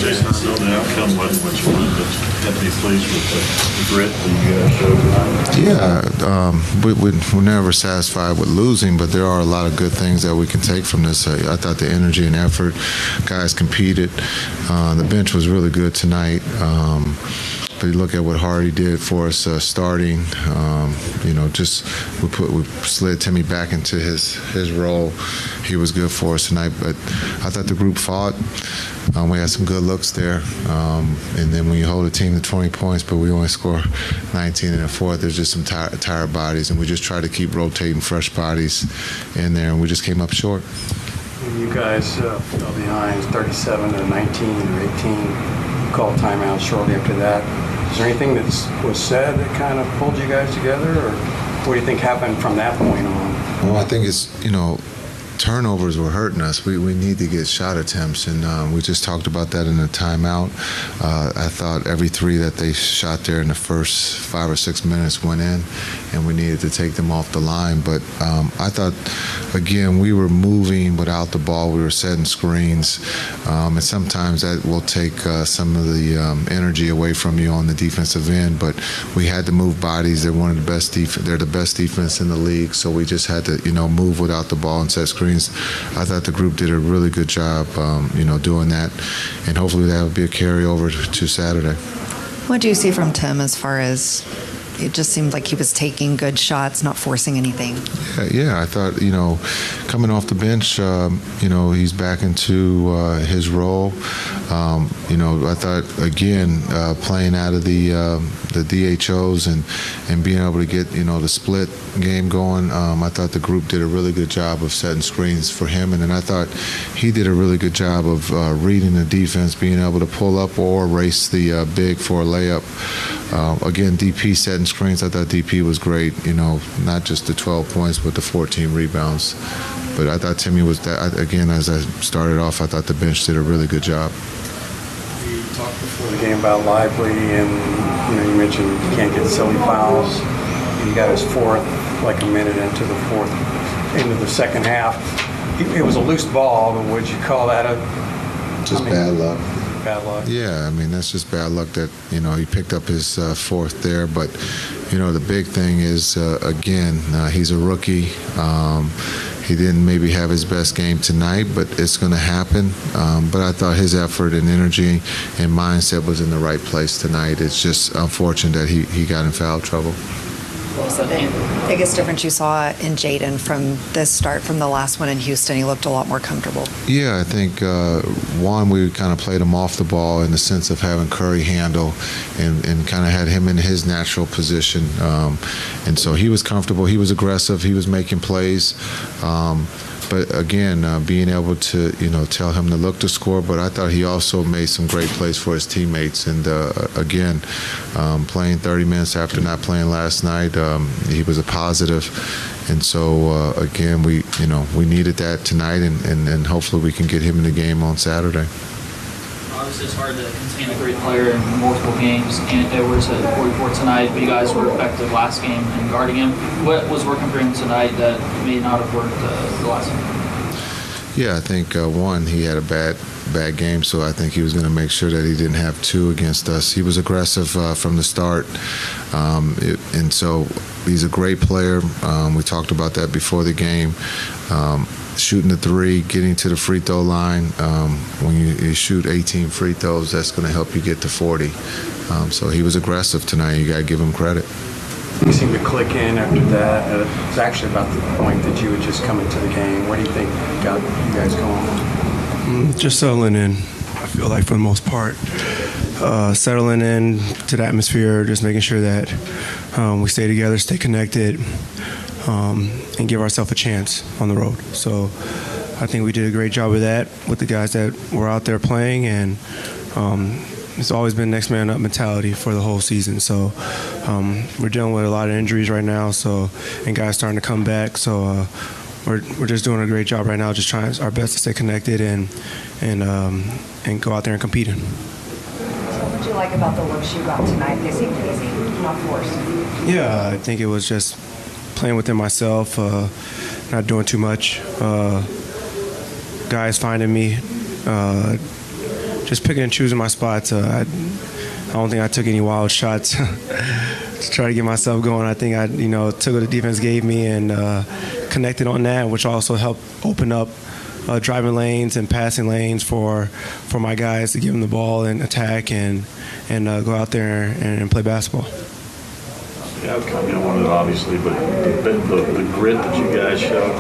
Jason, I know the outcome wasn't what you wanted, but you had to be pleased with the grit that you showed tonight. We're never satisfied with losing, but there are a lot of good things that we can take from this. I thought the energy and effort, guys competed. The bench was really good tonight. But you look at what Hardy did for us starting. We slid Timmy back into his role. He was good for us tonight. But I thought the group fought. We had some good looks there. And then when you hold a team to 20 points, but we only score 19 in the fourth, there's just some tired bodies. And we just try to keep rotating fresh bodies in there. And we just came up short. You guys fell behind 37 to 19 or 18. Called timeout shortly after that. Is there anything that was said that kind of pulled you guys together, or what do you think happened from that point on? Well, I think it's, turnovers were hurting us. We need to get shot attempts, and we just talked about that in the timeout. I thought every three that they shot there in the first 5 or 6 minutes went in, and we needed to take them off the line. But I thought, again, we were moving without the ball. We were setting screens, and sometimes that will take some of the energy away from you on the defensive end. But we had to move bodies. They're one of the best They're the best defense in the league, so we just had to, move without the ball and set screens. I thought the group did a really good job, doing that, and hopefully that will be a carryover to Saturday. What do you see from Tim as far as it just seemed like he was taking good shots, not forcing anything? Yeah, I thought, coming off the bench, he's back into his role. I thought, again, playing out of the DHOs and being able to get, the split game going, I thought the group did a really good job of setting screens for him. And then I thought he did a really good job of reading the defense, being able to pull up or race the big for a layup. Again, DP setting screens, I thought DP was great, not just the 12 points, but the 14 rebounds. But I thought Timmy was that, again, as I started off, I thought the bench did a really good job. You talked before the game about Lively, and you mentioned you can't get silly fouls. You got his fourth, like a minute into the second half. It was a loose ball, but would you call that bad luck? Bad luck. Yeah, that's just bad luck that, he picked up his fourth there. But, the big thing is, again, he's a rookie. He didn't maybe have his best game tonight, but it's going to happen. But I thought his effort and energy and mindset was in the right place tonight. It's just unfortunate that he got in foul trouble. What was the biggest difference you saw in Jaden from this start from the last one in Houston? He looked a lot more comfortable. Yeah, I think, one, we kind of played him off the ball in the sense of having Curry handle and kind of had him in his natural position. And so he was comfortable. He was aggressive. He was making plays. But again, being able to, tell him to look to score. But I thought he also made some great plays for his teammates. And again, playing 30 minutes after not playing last night, he was a positive. And so again, we needed that tonight, and hopefully we can get him in the game on Saturday. Obviously, it's hard to contain a great player in multiple games. And Edwards at 44 tonight, but you guys were effective last game in guarding him. What was working for him tonight that may not have worked the last game? Yeah, I think, one, he had a bad game, so I think he was going to make sure that he didn't have two against us. He was aggressive from the start, and so he's a great player. We talked about that before the game. Shooting the three, getting to the free throw line. When you shoot 18 free throws, that's going to help you get to 40. So he was aggressive tonight. You got to give him credit. You seemed to click in after that. It's actually about the point that you had just come into the game. What do you think got you guys going? Just settling in, I feel like, for the most part. Settling in to the atmosphere, just making sure that we stay together, stay connected, and give ourselves a chance on the road. So I think we did a great job of that with the guys that were out there playing, and it's always been next man up mentality for the whole season. So we're dealing with a lot of injuries right now, and guys starting to come back. So we're just doing a great job right now, just trying our best to stay connected and go out there and compete. What did you like about the looks you got tonight? They seemed easy, not forced. Yeah, I think it was just playing within myself, not doing too much. Guys finding me, just picking and choosing my spots. I don't think I took any wild shots to try to get myself going. I think I took what the defense gave me and connected on that, which also helped open up driving lanes and passing lanes for my guys to give them the ball and attack and go out there and play basketball. Yeah, I kind of wanted it, obviously, but the grit that you guys showed,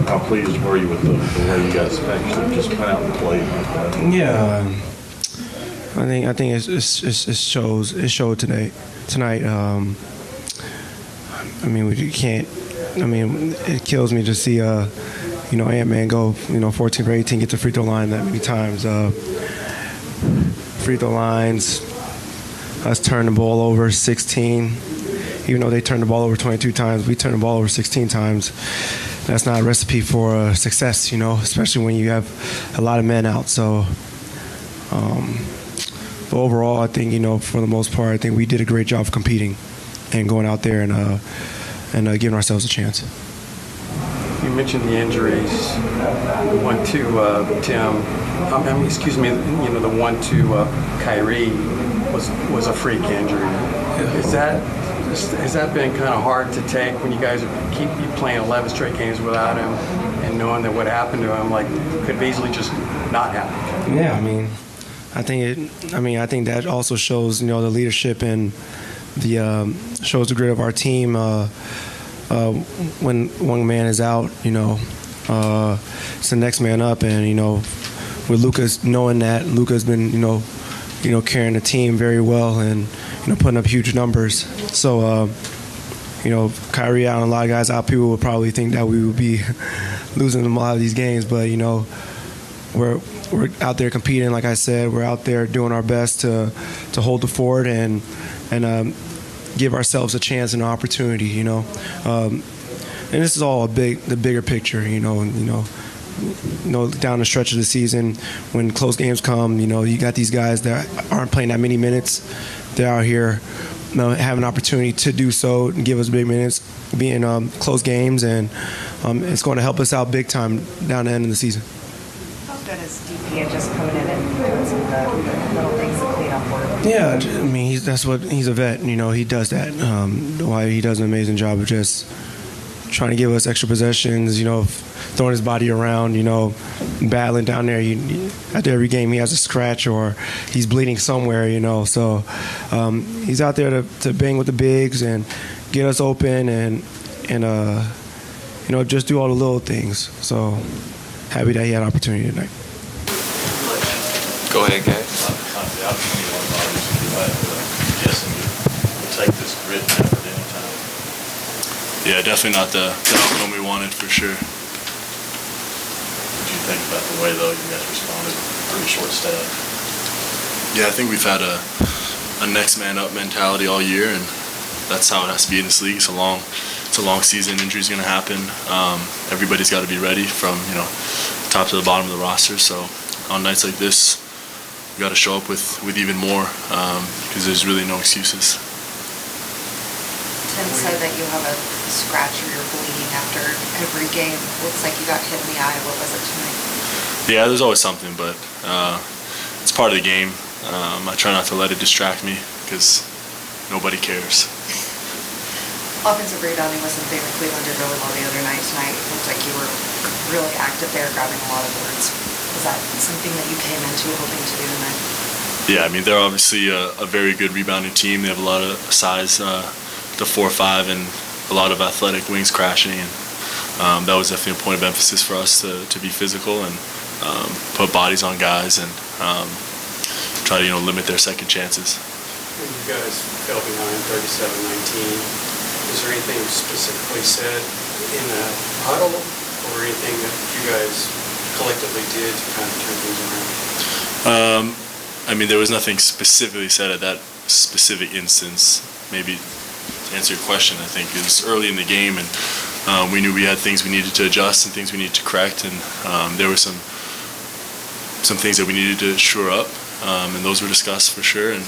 how pleased were you with the way you guys actually just went out and played like that? Yeah, I think it showed tonight. I mean, we can't. I mean, it kills me to see Ant-Man go 14 for 18, get the free throw line that many times. Free throw lines, us turn the ball over 16. Even though they turned the ball over 22 times, we turned the ball over 16 times. That's not a recipe for success, especially when you have a lot of men out. So, but overall, I think, for the most part, I think we did a great job of competing and going out there and giving ourselves a chance. You mentioned the injuries. The one to Tim. Excuse me. The one to Kyrie was a freak injury. Yeah. Has that been kind of hard to take when you guys keep playing 11 straight games without him and knowing that what happened to him could have easily just not happen? Yeah, I think that also shows the leadership and the shows the grit of our team. When one man is out, it's the next man up, and with Luka's knowing that, Luka's been carrying the team very well and putting up huge numbers. So Kyrie out and a lot of guys out, people would probably think that we would be losing a lot of these games, but we're out there competing. Like I said, we're out there doing our best to hold the fort and give ourselves a chance and an opportunity. And this is all the bigger picture. Down the stretch of the season, when close games come, you got these guys that aren't playing that many minutes. They're out here have an opportunity to do so and give us big minutes, be in close games, and it's going to help us out big time down the end of the season. How good is DP at just coming in and doing some of the little things to clean up work? Yeah, he's a vet. He does that. Why he does an amazing job of just trying to give us extra possessions, throwing his body around, battling down there. After every game, he has a scratch or he's bleeding somewhere, So he's out there to bang with the bigs and get us open and just do all the little things. So happy that he had an opportunity tonight. Go ahead, guys. I'm guessing you'll take this grit and effort anytime. Yeah, definitely not the outcome we wanted, for sure. What did you think about the way, though, you guys responded? Pretty short staff. Yeah, I think we've had a next man up mentality all year, and that's how it has to be in this league. It's a long season. Injuries going to happen. Everybody's got to be ready from top to the bottom of the roster. So on nights like this, we got to show up with even more because there's really no excuses. Tim said that you have a scratch or you're bleeding after every game. Looks like you got hit in the eye. What was it tonight? Yeah, there's always something, but it's part of the game. I try not to let it distract me because nobody cares. Offensive rebounding wasn't there. Cleveland did really well the other night. Tonight it looked like you were really active there, grabbing a lot of boards. Was that something that you came into hoping to do tonight? Yeah, they're obviously a very good rebounding team. They have a lot of size, the 4-5, and a lot of athletic wings crashing. And that was definitely a point of emphasis for us to be physical and put bodies on guys and try to limit their second chances. When you guys fell behind 37-19, is there anything specifically said in the huddle or anything that you guys collectively did to kind of turn things around? There was nothing specifically said at that specific instance. Maybe to answer your question, I think it was early in the game, and we knew we had things we needed to adjust and things we needed to correct, and there were some things that we needed to shore up, and those were discussed for sure. And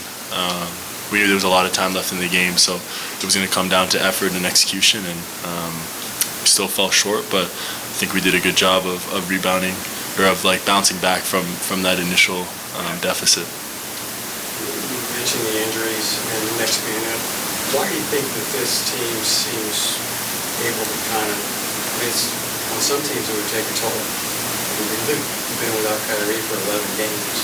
we knew there was a lot of time left in the game, so it was going to come down to effort and execution, and we still fell short, but I think we did a good job of rebounding or of bouncing back from that initial deficit. You mentioned the injuries and the next man up. Why do you think that this team seems able to kind of, on some teams it would take a toll. You've been without Kyrie for 11 games,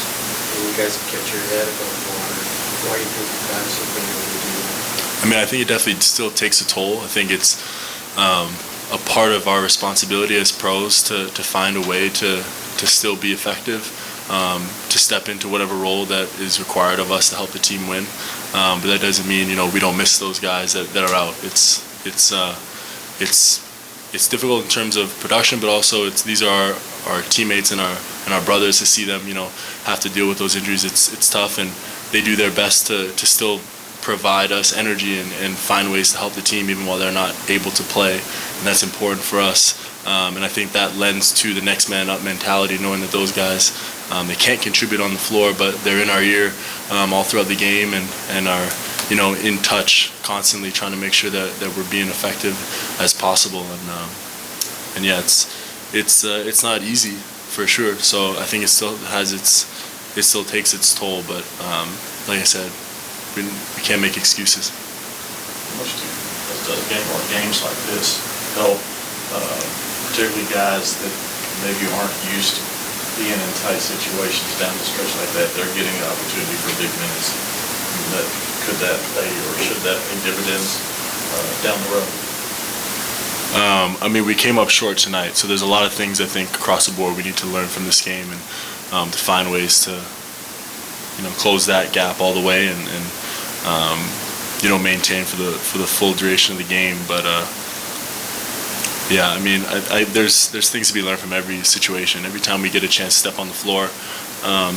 and you guys have kept your head above water. Why do you think you guys have been able to do that? I mean, I think it definitely still takes a toll. I think it's a part of our responsibility as pros to find a way to still be effective, to step into whatever role that is required of us to help the team win. But that doesn't mean we don't miss those guys that are out. It's difficult in terms of production, but also these are our teammates and our brothers. To see them have to deal with those injuries, it's tough, and they do their best to still provide us energy and find ways to help the team even while they're not able to play, and that's important for us. And I think that lends to the next man up mentality, knowing that those guys, they can't contribute on the floor, but they're in our ear all throughout the game and are in touch constantly, trying to make sure that we're being effective as possible. And yeah, it's not easy for sure. So I think it still takes its toll, but like I said, we can't make excuses. How much does a game or games like this help, particularly guys that maybe aren't used to being in tight situations down the stretch like that? They're getting an opportunity for big minutes. Could that pay, or should that pay dividends down the road? I mean, we came up short tonight, so there's a lot of things I think across the board we need to learn from this game, and to find ways to close that gap all the way and maintain for the full duration of the game. But yeah, I mean, there's things to be learned from every situation. Every time we get a chance to step on the floor,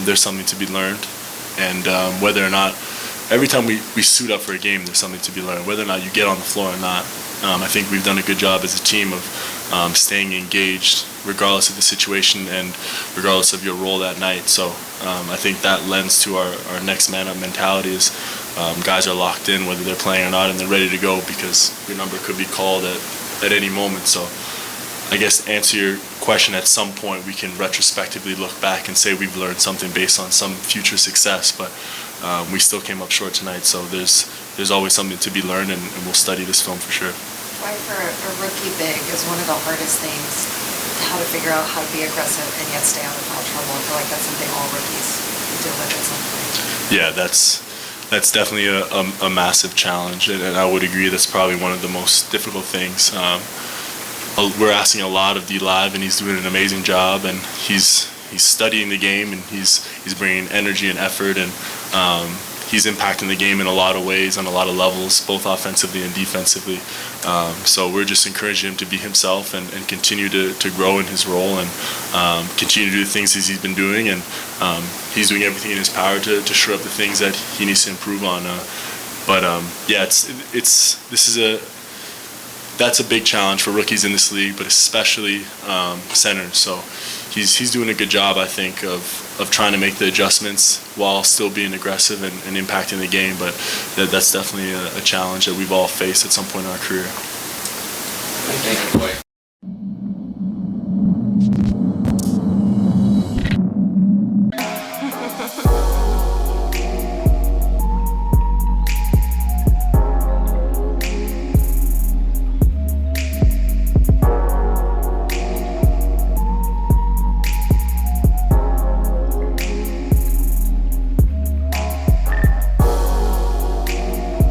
there's something to be learned, and whether or not every time we suit up for a game, there's something to be learned, whether or not you get on the floor or not. I think we've done a good job as a team of staying engaged regardless of the situation and regardless of your role that night. So I think that lends to our next man up mentality is guys are locked in whether they're playing or not, and they're ready to go because your number could be called at any moment. So I guess to answer your question, at some point we can retrospectively look back and say we've learned something based on some future success, but we still came up short tonight, so there's always something to be learned, and we'll study this film for sure. Why for a rookie big is one of the hardest things, how to figure out how to be aggressive and yet stay out of foul trouble. I feel like that's something all rookies deal with at some point. Yeah, that's definitely a massive challenge, and I would agree that's probably one of the most difficult things. We're asking a lot of D Live, and he's doing an amazing job, and he's studying the game, and he's bringing energy and effort, and he's impacting the game in a lot of ways on a lot of levels, both offensively and defensively. So we're just encouraging him to be himself and continue to grow in his role and continue to do the things as he's been doing, and he's doing everything in his power to shore up the things that he needs to improve on. But yeah, that's a big challenge for rookies in this league, but especially centers. So he's doing a good job, I think, of trying to make the adjustments while still being aggressive and impacting the game. But that's definitely a challenge that we've all faced at some point in our career. Thank you, Dwight.